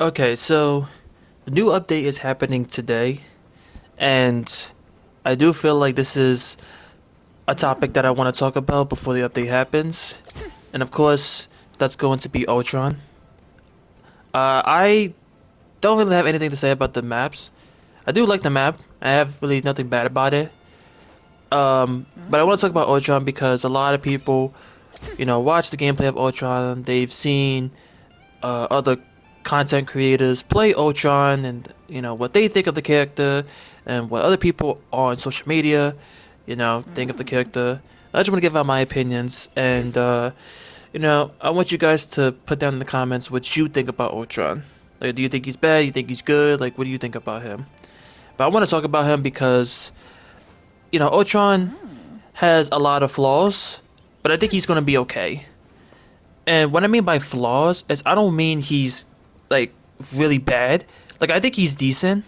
Okay, so the new update is happening today, and I do feel like this is a topic that I want to talk about before the update happens. And of course, that's going to be Ultron. I don't really have anything to say about the maps. I do like the map. I have really nothing bad about it. But I want to talk about Ultron because a lot of people, watch the gameplay of Ultron. They've seen other content creators play Ultron and what they think of the character and what other people on social media think of the character. I just want to give out my opinions and I want you guys to put down in the comments what you think about Ultron. Like, do you think he's bad? You think he's good? Like, what do you think about him? But I want to talk about him because Ultron has a lot of flaws, but I think he's gonna be okay. And what I mean by flaws is I don't mean he's like really bad. Like, I think he's decent,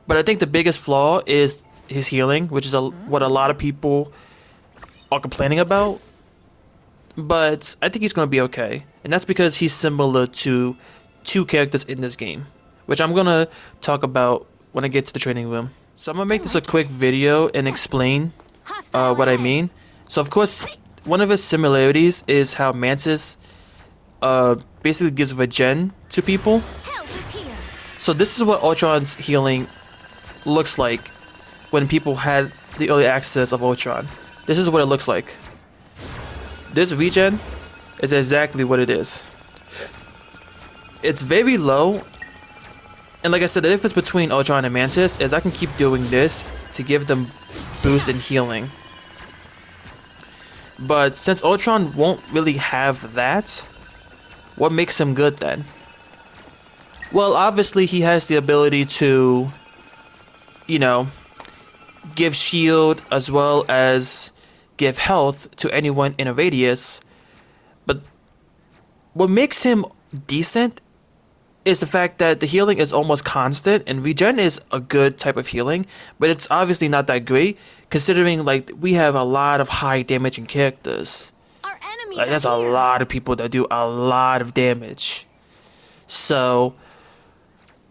but I think the biggest flaw is his healing, which is what a lot of people are complaining about. But I think he's gonna be okay, and that's because he's similar to two characters in this game, which I'm gonna talk about when I get to the training room. So I'm gonna make this a quick video and explain what I mean. So of course, one of his similarities is how Mantis basically gives regen to people. So this is what Ultron's healing looks like when people had the early access of Ultron. This is what it looks like. This regen is exactly what it is. It's very low, and like I said, the difference between Ultron and Mantis is I can keep doing this to give them boost in healing. But since Ultron won't really have that, what makes him good then? Well, obviously he has the ability to, you know, give shield as well as give health to anyone in a radius. But what makes him decent is the fact that the healing is almost constant, and regen is a good type of healing, but it's obviously not that great considering like we have a lot of high damaging characters. Like there's a lot of people that do a lot of damage. So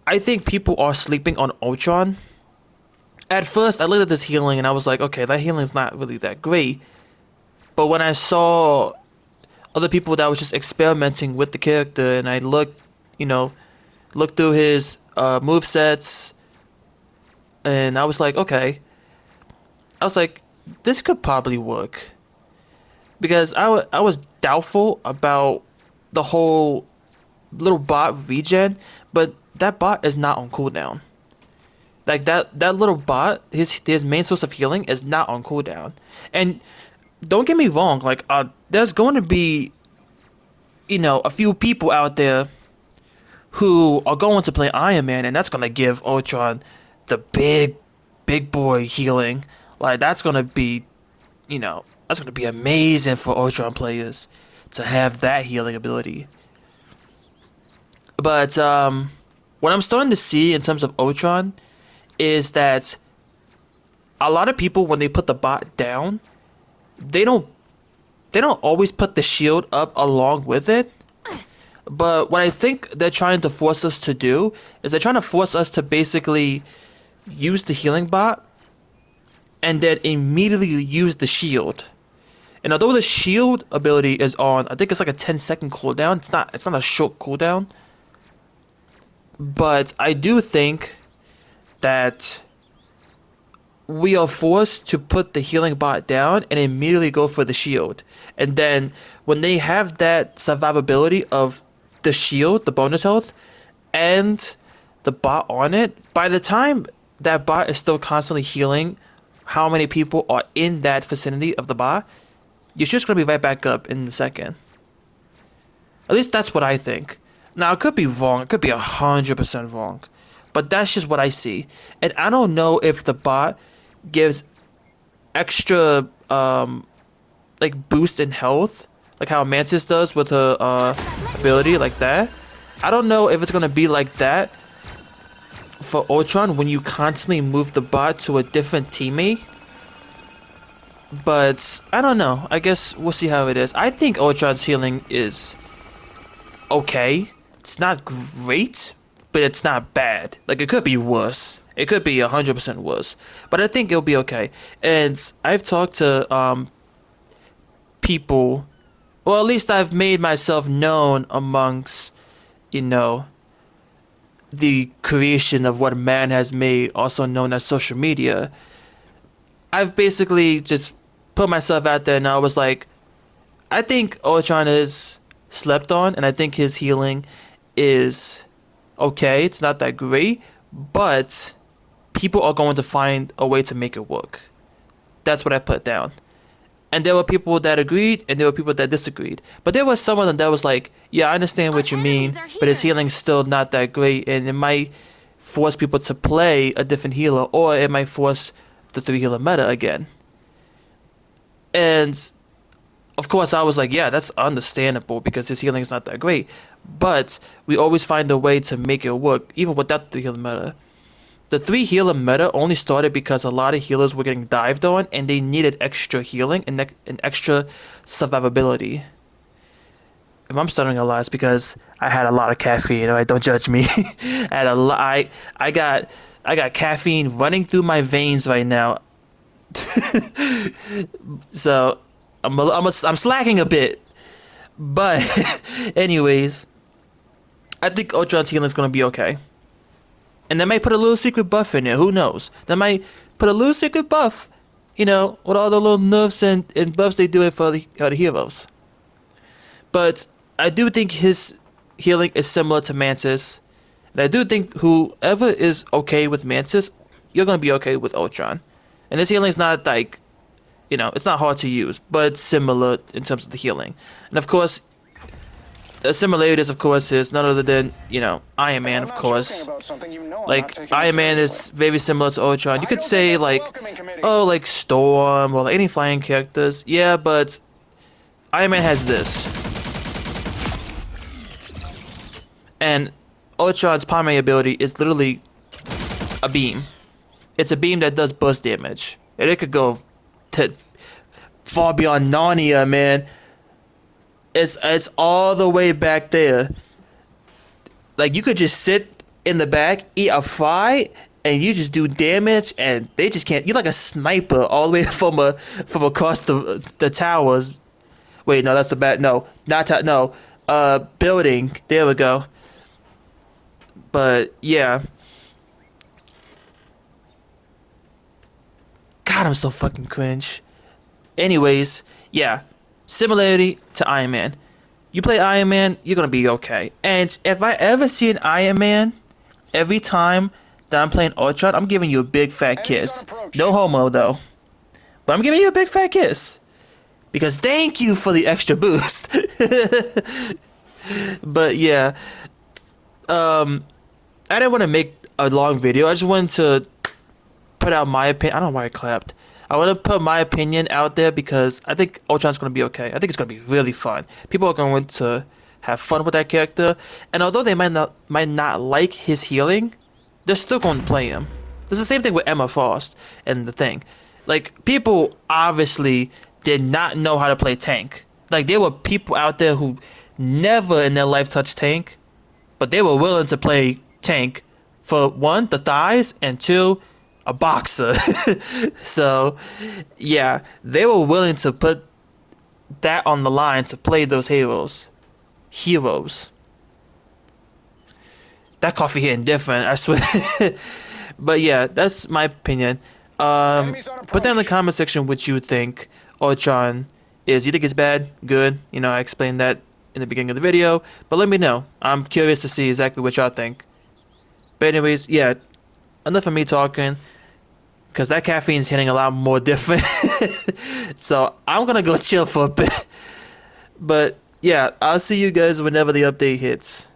I think people are sleeping on Ultron. At first, I looked at this healing and I was like, okay, that healing is not really that great. But when I saw other people that was just experimenting with the character, and I looked, looked through his move sets, and I was like, okay. I was like, this could probably work. Because I was doubtful about the whole little bot regen, but that bot is not on cooldown. Like that little bot, his main source of healing is not on cooldown. And don't get me wrong, like there's going to be a few people out there who are going to play Iron Man, and that's going to give Ultron the big boy healing. Like that's going to be, that's going to be amazing for Ultron players to have that healing ability. But what I'm starting to see in terms of Ultron is that a lot of people, when they put the bot down, they don't always put the shield up along with it. But what I think they're trying to force us to do is they're trying to force us to basically use the healing bot and then immediately use the shield. And although the shield ability is on, I think it's like a 10-second cooldown. It's not a short cooldown. But I do think that we are forced to put the healing bot down and immediately go for the shield. And then when they have that survivability of the shield, the bonus health, and the bot on it, by the time that bot is still constantly healing how many people are in that vicinity of the bot, you're just going to be right back up in a second. At least that's what I think. Now, I could be wrong. I could be 100% wrong. But that's just what I see. And I don't know if the bot gives extra, like, boost in health. Like how Mantis does with her ability, like that. I don't know if it's going to be like that for Ultron when you constantly move the bot to a different teammate. But I don't know. I guess we'll see how it is. I think Ultron's healing is okay. It's not great, but it's not bad. Like, it could be worse. It could be 100% worse. But I think it'll be okay. And I've talked to people, or at least I've made myself known amongst, you know, the creation of what man has made, also known as social media. I've basically just put myself out there and I was like, I think Ultron is slept on, and I think his healing is okay. It's not that great, but people are going to find a way to make it work. That's what I put down. And there were people that agreed, and there were people that disagreed. But there was someone that was like, yeah, I understand what you mean, but his healing's still not that great, and it might force people to play a different healer, or it might force the 3 healer meta again. And of course, I was like, yeah, that's understandable because his healing is not that great. But we always find a way to make it work, even without the 3 healer meta. The 3 healer meta only started because a lot of healers were getting dived on and they needed extra healing and extra survivability. If I'm stuttering a lot, it's because I had a lot of caffeine. Alright, don't judge me. I had a lot. I got caffeine running through my veins right now. So I'm slacking a bit. But anyways, I think Ultron's healing is gonna be okay. And they might put a little secret buff in there. Who knows? They might put a little secret buff, with all the little nerfs and buffs they do it for the heroes. But I do think his healing is similar to Mantis. And I do think whoever is okay with Mantis, you're going to be okay with Ultron. And his healing is not like, it's not hard to use, but similar in terms of the healing. And of course, the similarities, of course, is none other than, Iron Man, of course. Like, Iron Man is very similar to Ultron. You could say, like, oh, like Storm or like any flying characters. Yeah, but Iron Man has this. And Ultron's primary ability is literally a beam. It's a beam that does burst damage. And it could go to far beyond Narnia, man. It's all the way back there. Like, you could just sit in the back, eat a fry, and you just do damage, and they just can't. You're like a sniper all the way from across the towers. Wait, no, that's the bad. No, not no. Building. There we go. But yeah. God, I'm so fucking cringe. Anyways, yeah. Similarity to Iron Man. You play Iron Man, you're gonna be okay. And if I ever see an Iron Man, every time that I'm playing Ultron, I'm giving you a big fat kiss. No homo though. But I'm giving you a big fat kiss. Because thank you for the extra boost. But yeah. I didn't want to make a long video. I just wanted to put out my opinion. I don't know why I clapped. I want to put my opinion out there because I think Ultron's going to be okay. I think it's going to be really fun. People are going to have fun with that character. And although they might not like his healing, they're still going to play him. It's the same thing with Emma Frost and the thing. Like, people obviously did not know how to play tank. Like, there were people out there who never in their life touched tank, but they were willing to play tank for 1, the thighs, and 2, a boxer. So yeah, they were willing to put that on the line to play those heroes. That coffee hitting different, I swear. But yeah, that's my opinion. Put down in the comment section what you think Ultron is. You think it's bad, good? I explained that in the beginning of the video, but let me know. I'm curious to see exactly what y'all think. But anyways, yeah, enough of me talking, because that caffeine's hitting a lot more different. So I'm gonna go chill for a bit. But yeah, I'll see you guys whenever the update hits.